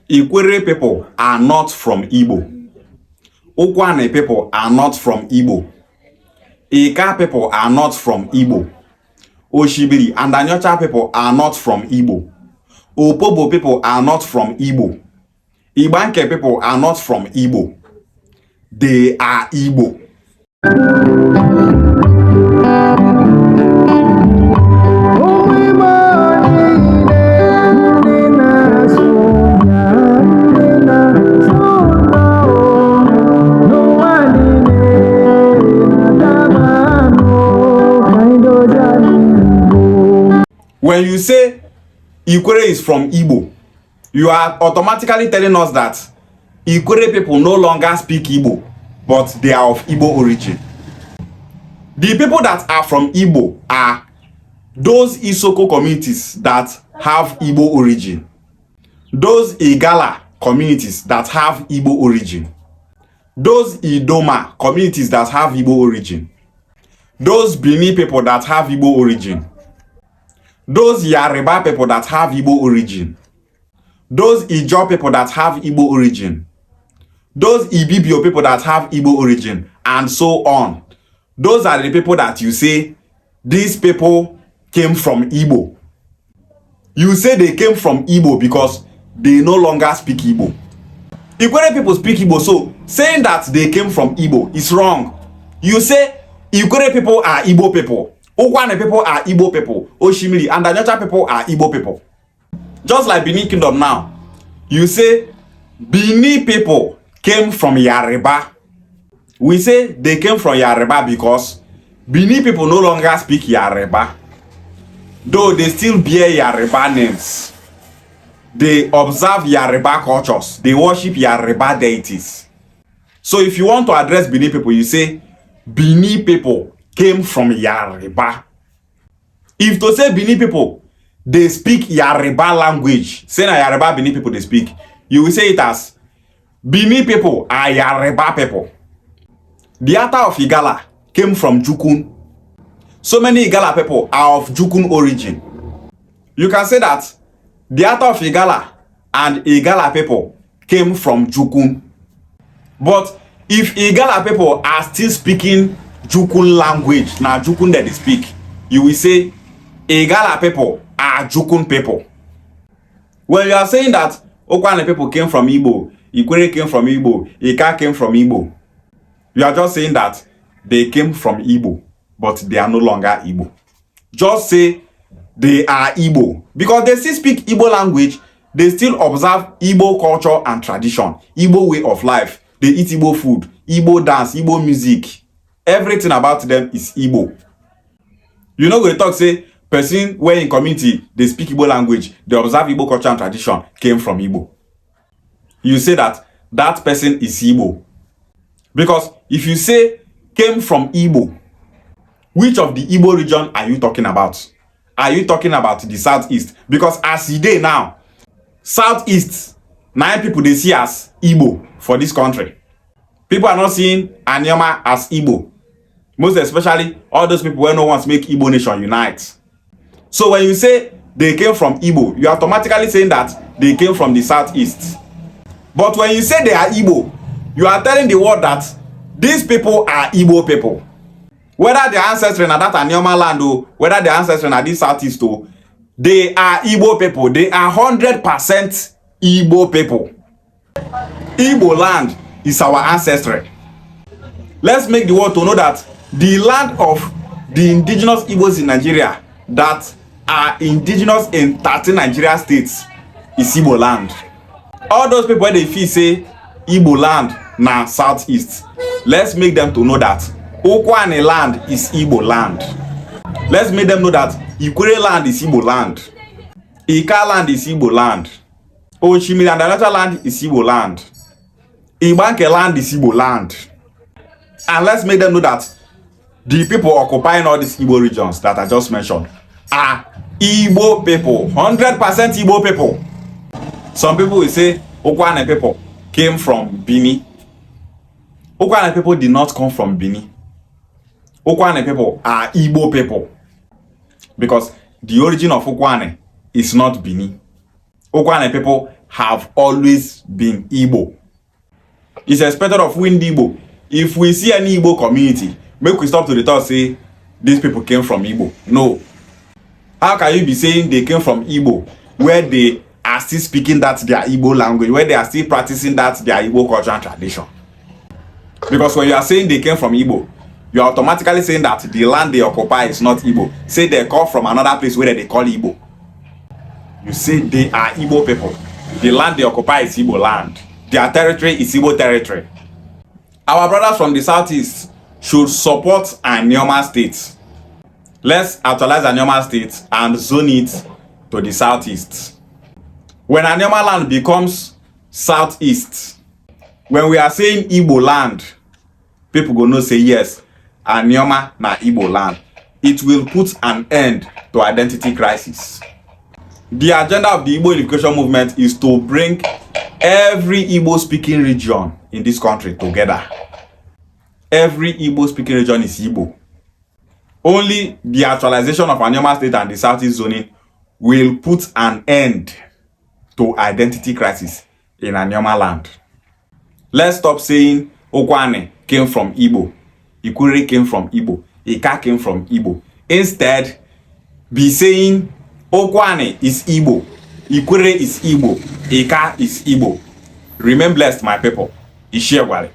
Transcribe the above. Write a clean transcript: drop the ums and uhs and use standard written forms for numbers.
Ikwere people are not from Igbo. Ukwane people are not from Igbo. Ika people are not from Igbo. Oshibiri and Anyocha people are not from Igbo. Opobo people are not from Igbo. Ibanke people are not from Igbo. They are Igbo. When you say Ikwere is from Igbo, you are automatically telling us that Ikwere people no longer speak Igbo, but they are of Igbo origin. The people that are from Igbo are those Isoko communities that have Igbo origin, those Igala communities that have Igbo origin, those Idoma communities that have Igbo origin, those Bini people that have Igbo origin, those Yoruba people that have Igbo origin, those Ijaw people that have Igbo origin, those Ibibio people that have Igbo origin, and so on. Those are the people that you say, these people came from Igbo. You say they came from Igbo because they no longer speak Igbo. Ikwere people speak Igbo, so saying that they came from Igbo is wrong. You say Ikwere people are Igbo people. Ukwane people are Igbo people. Oshimiri and Anyocha people are Igbo people. Just like Bini Kingdom now. You say Bini people came from Yoruba. We say they came from Yoruba because Bini people no longer speak Yoruba. Though they still bear Yoruba names. They observe Yoruba cultures. They worship Yoruba deities. So if you want to address Bini people, you say Bini people came from Yoruba. If to say Bini people, they speak Yoruba language, say na Yoruba Bini people they speak, you will say it as Bini people are Yoruba people. The author of Igala came from Jukun. So many Igala people are of Jukun origin. You can say that the author of Igala and Igala people came from Jukun. But if Igala people are still speaking Jukun language, now Jukun that they speak, you will say Igala people are Jukun people. When you are saying that Okwane people came from Igbo, Ikwere came from Igbo, Ika came from Igbo, you are just saying that they came from Igbo, but they are no longer Igbo. Just say they are Igbo because they still speak Igbo language, they still observe Igbo culture and tradition, Igbo way of life, they eat Igbo food, Igbo dance, Igbo music. Everything about them is Igbo. You know, we talk say person where in community they speak Igbo language, they observe Igbo culture and tradition came from Igbo. You say that that person is Igbo. Because if you say came from Igbo, which of the Igbo region are you talking about? Are you talking about the southeast? Because as you day now, southeast, 9 people they see as Igbo for this country. People are not seeing Anyama as Igbo. Most especially all those people who no want to make Igbo nation unite. So when you say they came from Igbo, you are automatically saying that they came from the southeast. But when you say they are Igbo, you are telling the world that these people are Igbo people. Whether their ancestry are that Anyama land or whether their ancestry are this southeast, they are Igbo people. They are 100% Igbo people. Igbo land is our ancestry. Let's make the world to know that the land of the indigenous Igbos in Nigeria that are indigenous in 13 Nigeria states is Igbo land. All those people they feel say Igbo land na southeast. Let's make them to know that Okwane land is Igbo land. Let's make them know that Ikwere land is Igbo land. Ika land is Igbo land. Oshimiri and Anyocha land is Igbo land. Ibanke land is Igbo land. And let's make them know that the people occupying all these Igbo regions that I just mentioned are Igbo people. 100% Igbo people. Some people will say Okwane people came from Bini. Okwane people did not come from Bini. Okwane people are Igbo people. Because the origin of Okwane is not Bini. Okwane people have always been Igbo. It's expected of we Igbo. If we see any Igbo community, make we stop to the thought say these people came from Igbo. No. How can you be saying they came from Igbo where they are still speaking that their Igbo language, where they are still practicing that their Igbo culture and tradition? Because when you are saying they came from Igbo, you are automatically saying that the land they occupy is not Igbo. Say they come from another place where they call Igbo. You say they are Igbo people. The land they occupy is Igbo land. Their territory is Igbo territory. Our brothers from the southeast should support Anioma State. Let's actualize Anioma State and zone it to the southeast. When Anioma land becomes southeast, when we are saying Igbo land, people go know say yes, Anioma na Igbo land. It will put an end to identity crisis. The agenda of the Igbo unification movement is to bring every Igbo speaking region in this country together. Every Igbo speaking region is Igbo. Only the actualization of Anioma State and the Southeast zoning will put an end to identity crisis in Anioma land. Let's stop saying Okwane came from Igbo, Ikure came from Igbo, Ika came from Igbo. Instead, be saying Okwane is Igbo, Ikure is Igbo, Ika is Igbo. Remain blessed, my people. Ishiagwale.